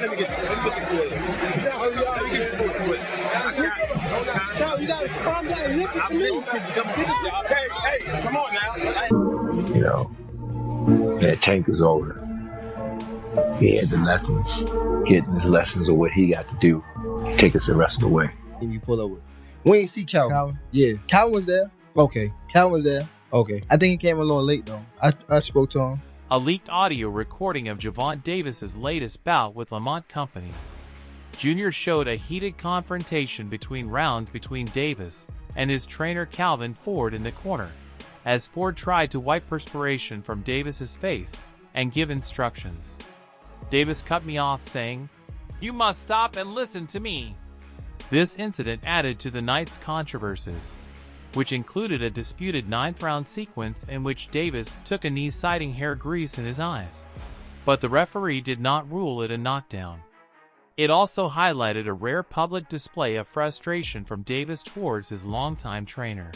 No, you gotta calm down. Listen to me. Hey, come on now. You know, that Tank was over. He had the lessons, getting his lessons of what he got to do, take us the rest of the way. You pull over. We ain't see Calvin. Yeah, Calvin was there. Okay, Calvin was there. Okay, I think he came a little late though. I spoke to him. A leaked audio recording of Gervonta Davis's latest bout with Lamont Company. Jr. showed a heated confrontation between rounds between Davis and his trainer Calvin Ford in the corner, as Ford tried to wipe perspiration from Davis's face and give instructions. Davis cut me off saying, "You must stop and listen to me." This incident added to the night's controversies, which included a disputed ninth-round sequence in which Davis took a knee citing hair grease in his eyes. But the referee did not rule it a knockdown. It also highlighted a rare public display of frustration from Davis towards his longtime trainer,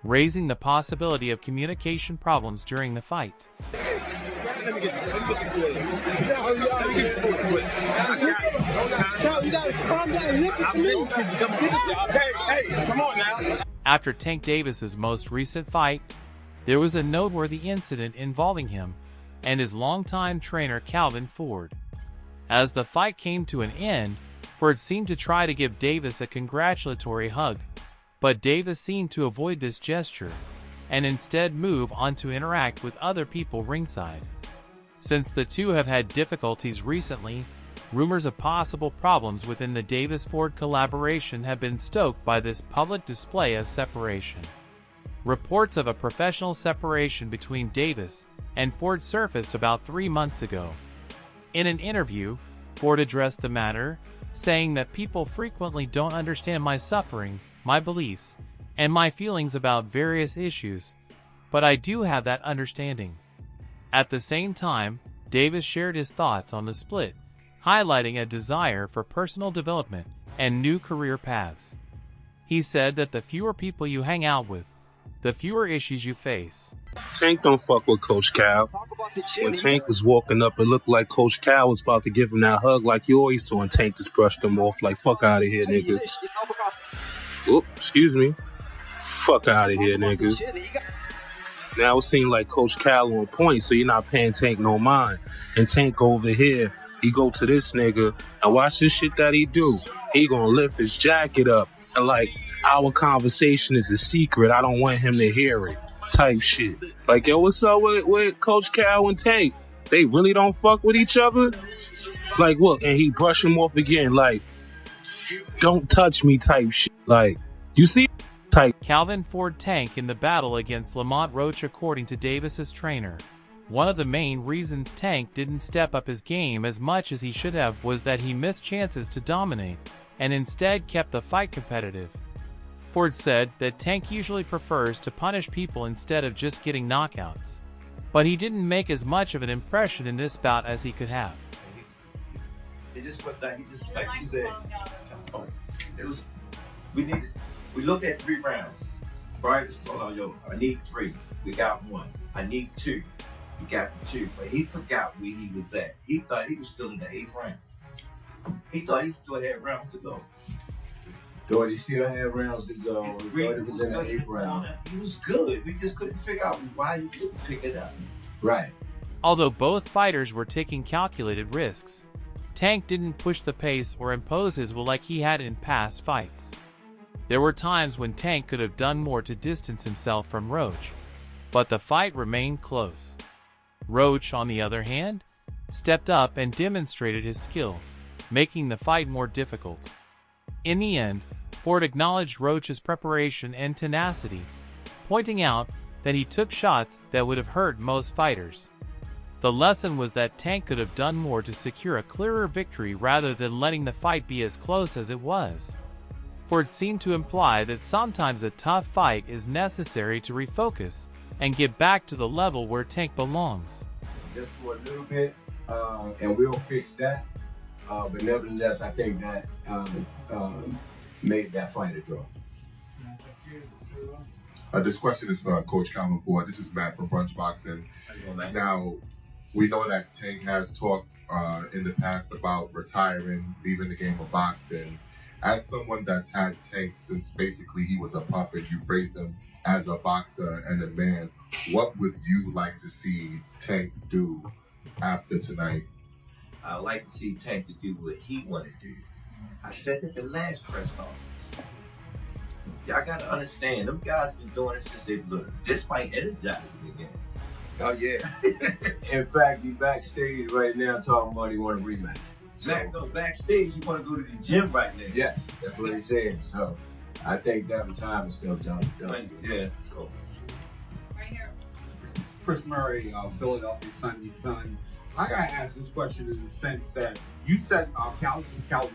raising the possibility of communication problems during the fight. No, you gotta calm down. Listen to me. Hey, come on now. After Tank Davis's most recent fight, there was a noteworthy incident involving him and his longtime trainer Calvin Ford. As the fight came to an end, Ford seemed to try to give Davis a congratulatory hug, but Davis seemed to avoid this gesture and instead move on to interact with other people ringside. Since the two have had difficulties recently, rumors of possible problems within the Davis-Ford collaboration have been stoked by this public display of separation. Reports of a professional separation between Davis and Ford surfaced about 3 months ago. In an interview, Ford addressed the matter, saying that people frequently don't understand my suffering, my beliefs, and my feelings about various issues, but I do have that understanding. At the same time, Davis shared his thoughts on the split, highlighting a desire for personal development and new career paths. He said that the fewer people you hang out with, the fewer issues you face. Tank don't fuck with Coach Cal. When Tank was walking up, it looked like Coach Cal was about to give him that hug like you always do, and Tank just brushed him off like, fuck out of here, nigga. Oop, excuse me. Fuck out of here, nigga. Now it seems like Coach Cal on point, so you're not paying Tank no mind. And Tank over here, he go to this nigga, and watch this shit that he do. He gonna lift his jacket up, and like, our conversation is a secret. I don't want him to hear it. Type shit. Like, yo, what's up with Coach Cal and Tank? They really don't fuck with each other? Like, look, and he brush him off again. Like, don't touch me type shit. Like, you see? Type. Calvin Ford Tank in the battle against Lamont Roach, according to Davis's trainer. One of the main reasons Tank didn't step up his game as much as he should have was that he missed chances to dominate and instead kept the fight competitive. Ford said that Tank usually prefers to punish people instead of just getting knockouts, but he didn't make as much of an impression in this bout as he could have. It just went like you said. It was we looked at 3 rounds. Brian was told, "Oh, yo, I need 3. We got 1. I need 2. We got 2." But he forgot where he was at. He thought he was still in the 8th round. He thought he still had rounds to go. Thought he still had rounds to go. Thought he was in the 8th round. He was good. We just couldn't figure out why he couldn't pick it up. Right. Although both fighters were taking calculated risks, Tank didn't push the pace or impose his will like he had in past fights. There were times when Tank could have done more to distance himself from Roach, but the fight remained close. Roach, on the other hand, stepped up and demonstrated his skill, making the fight more difficult. In the end, Ford acknowledged Roach's preparation and tenacity, pointing out that he took shots that would have hurt most fighters. The lesson was that Tank could have done more to secure a clearer victory rather than letting the fight be as close as it was. Ford seemed to imply that sometimes a tough fight is necessary to refocus and get back to the level where Tank belongs. Just for a little bit, and we'll fix that. But nevertheless, I think that made that fight a draw. This question is for Coach Calvin Ford. This is Matt from Brunch Boxing. Now, we know that Tank has talked in the past about retiring, leaving the game of boxing. As someone that's had Tank since basically he was a puppet, you phrased him as a boxer and a man. What would you like to see Tank do after tonight? I like to see Tank to do what he want to do. I said at the last press conference. Y'all gotta understand, them guys been doing it since they were little. This fight energizes me again. Oh yeah. In fact, you backstage right now talking about he want a rematch. So, Backstage, you want to go to the gym right now. yes, that's what he's saying. So I think that time is still done. Yeah. So Right here. Chris Murray, Philadelphia Sunday's son. I gotta ask this question in the sense that you said Calvin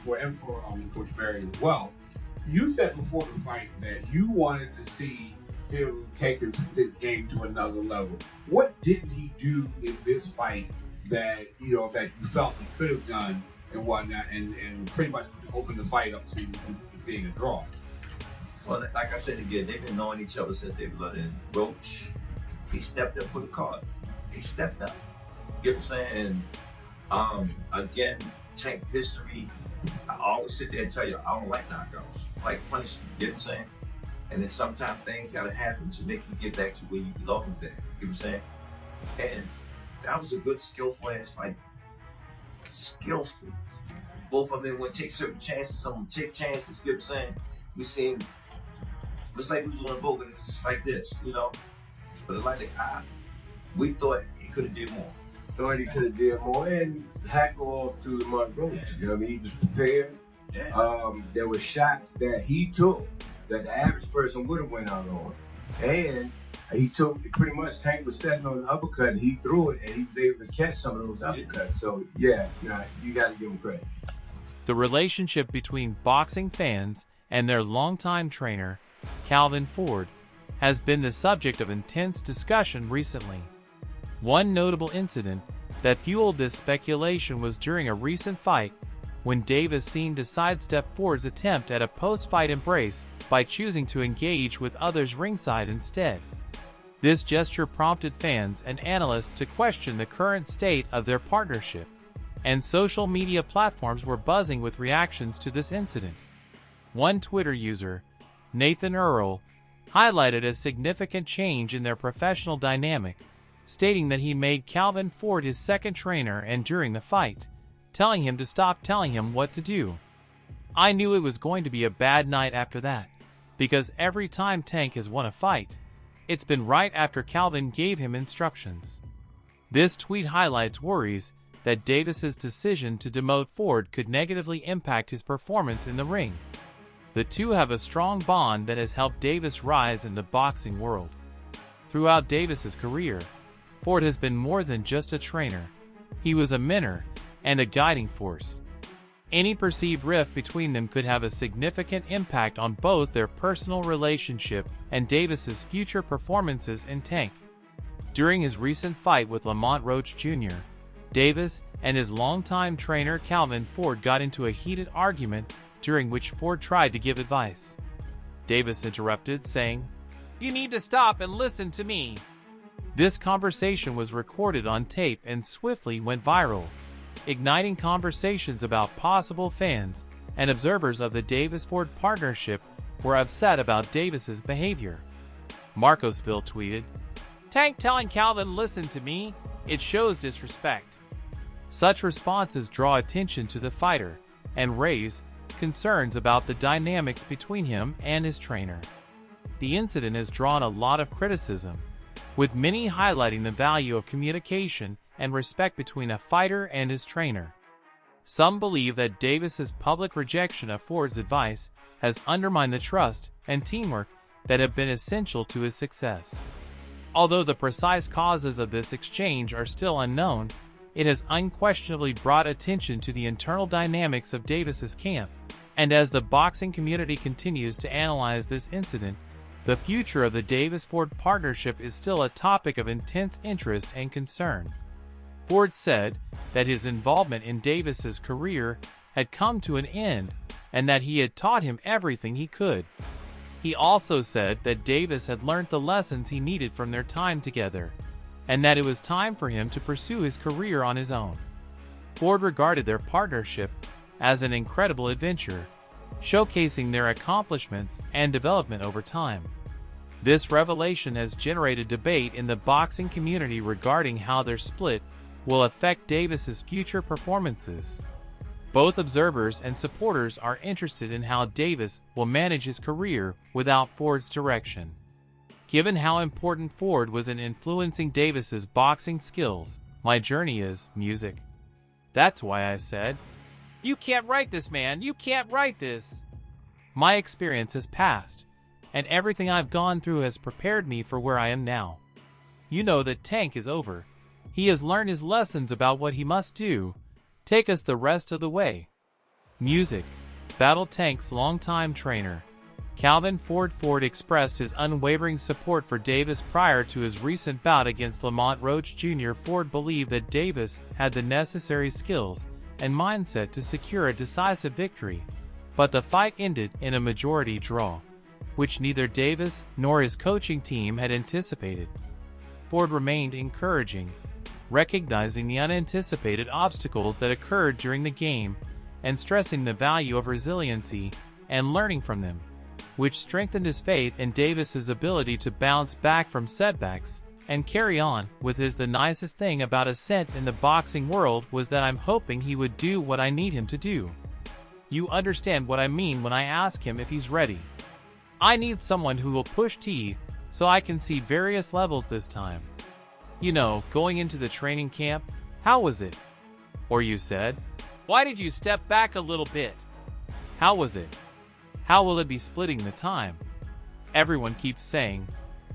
for and for Coach Murray as well. You said before the fight that you wanted to see him take his game to another level. What didn't he do in this fight that that you felt he could have done and whatnot, and pretty much opened the fight up to being a draw? Well, like I said again, they've been knowing each other since they were little. And Roach, he stepped up for the cause. He stepped up. You know what I'm saying? And again, Tank history, I always sit there and tell you, I don't like knockouts. I like punishment, you know what I'm saying? And then sometimes things gotta happen to make you get back to where you belong at. You know what I'm saying? And that was a good, skillful ass fight. Skillful. Both of them would take certain chances, some would take chances, you know what I'm saying? We seen, it's like we was on a boat, and it's just like this, you know? But like we thought he could have did more. Thought he could have did more, and hat off to Lamont Roach. You know what I mean? He was prepared. Yeah. There were shots that he took that the average person would have went out on. And he took, pretty much Tank was setting on the uppercut, and he threw it, and he was able to catch some of those uppercuts. So yeah, you got to give him credit. The relationship between boxing fans and their longtime trainer, Calvin Ford, has been the subject of intense discussion recently. One notable incident that fueled this speculation was during a recent fight when Davis seemed to sidestep Ford's attempt at a post-fight embrace by choosing to engage with others ringside instead. This gesture prompted fans and analysts to question the current state of their partnership, and social media platforms were buzzing with reactions to this incident. One Twitter user, Nathan Earl, highlighted a significant change in their professional dynamic, stating that he made Calvin Ford his second trainer and during the fight, telling him to stop telling him what to do. I knew it was going to be a bad night after that, because every time Tank has won a fight, it's been right after Calvin gave him instructions. This tweet highlights worries that Davis's decision to demote Ford could negatively impact his performance in the ring. The two have a strong bond that has helped Davis rise in the boxing world. Throughout Davis's career, Ford has been more than just a trainer. He was a mentor and a guiding force. Any perceived rift between them could have a significant impact on both their personal relationship and Davis's future performances in Tank. During his recent fight with Lamont Roach Jr., Davis and his longtime trainer Calvin Ford got into a heated argument during which Ford tried to give advice. Davis interrupted, saying, "You need to stop and listen to me." This conversation was recorded on tape and swiftly went viral, igniting conversations about possible fans and observers of the Davis-Ford partnership were upset about Davis's behavior. Marcosville tweeted, "Tank telling Calvin listen to me, it shows disrespect." Such responses draw attention to the fighter and raise concerns about the dynamics between him and his trainer. The incident has drawn a lot of criticism, with many highlighting the value of communication and respect between a fighter and his trainer. Some believe that Davis's public rejection of Ford's advice has undermined the trust and teamwork that have been essential to his success. Although the precise causes of this exchange are still unknown, it has unquestionably brought attention to the internal dynamics of Davis's camp, and as the boxing community continues to analyze this incident, the future of the Davis-Ford partnership is still a topic of intense interest and concern. Ford said that his involvement in Davis's career had come to an end and that he had taught him everything he could. He also said that Davis had learned the lessons he needed from their time together, and that it was time for him to pursue his career on his own. Ford regarded their partnership as an incredible adventure, showcasing their accomplishments and development over time. This revelation has generated debate in the boxing community regarding how their split will affect Davis's future performances. Both observers and supporters are interested in how Davis will manage his career without Ford's direction. Given how important Ford was in influencing Davis's boxing skills, my journey is music. That's why I said, "You can't write this, man. You can't write this." My experience has passed, and everything I've gone through has prepared me for where I am now. You know that Tank is over. He has learned his lessons about what he must do. Take us the rest of the way. Music. Battle Tank's longtime trainer, Calvin Ford. Ford expressed his unwavering support for Davis prior to his recent bout against Lamont Roach Jr. Ford believed that Davis had the necessary skills and mindset to secure a decisive victory, but the fight ended in a majority draw, which neither Davis nor his coaching team had anticipated. Ford remained encouraging, recognizing the unanticipated obstacles that occurred during the game and stressing the value of resiliency and learning from them, which strengthened his faith in Davis's ability to bounce back from setbacks and carry on with his. The nicest thing about Ascent in the boxing world was that I'm hoping he would do what I need him to do. You understand what I mean when I ask him if he's ready. I need someone who will push T so I can see various levels this time. You know, going into the training camp, how was it? Or you said, why did you step back a little bit? How was it? How will it be splitting the time? Everyone keeps saying,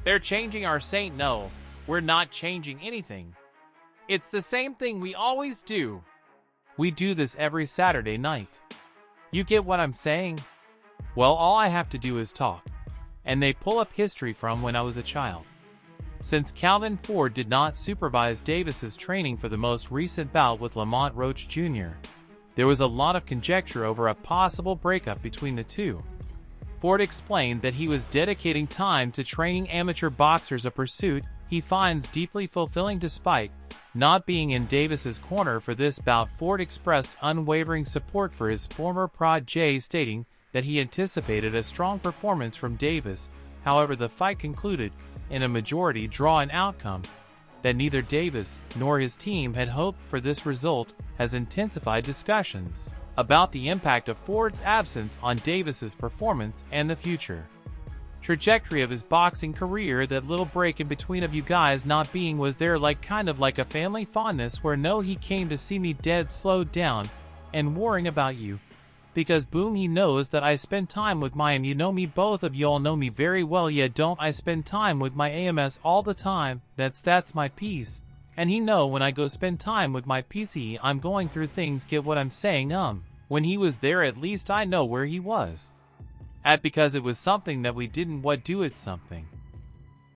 they're changing our Saint. No, we're not changing anything. It's the same thing we always do. We do this every Saturday night. You get what I'm saying? Well, all I have to do is talk. And they pull up history from when I was a child. Since Calvin Ford did not supervise Davis's training for the most recent bout with Lamont Roach Jr., there was a lot of conjecture over a possible breakup between the two. Ford explained that he was dedicating time to training amateur boxers, a pursuit he finds deeply fulfilling despite not being in Davis's corner for this bout. Ford expressed unwavering support for his former protege, stating that he anticipated a strong performance from Davis. However, the fight concluded in a majority draw, an outcome that neither Davis nor his team had hoped for. This result has intensified discussions about the impact of Ford's absence on Davis's performance and the future trajectory of his boxing career. That little break in between of you guys not being was there kind of like a family fondness where no, he came to see me dead slowed down and worrying about you. Because boom, he knows that I spend time with my, and you know me, both of y'all know me very well, yeah, don't I spend time with my AMS all the time. That's my piece. And he know when I go spend time with my PC, I'm going through things. Get what I'm saying? When he was there, at least I know where he was at, because it was something that we didn't do it something.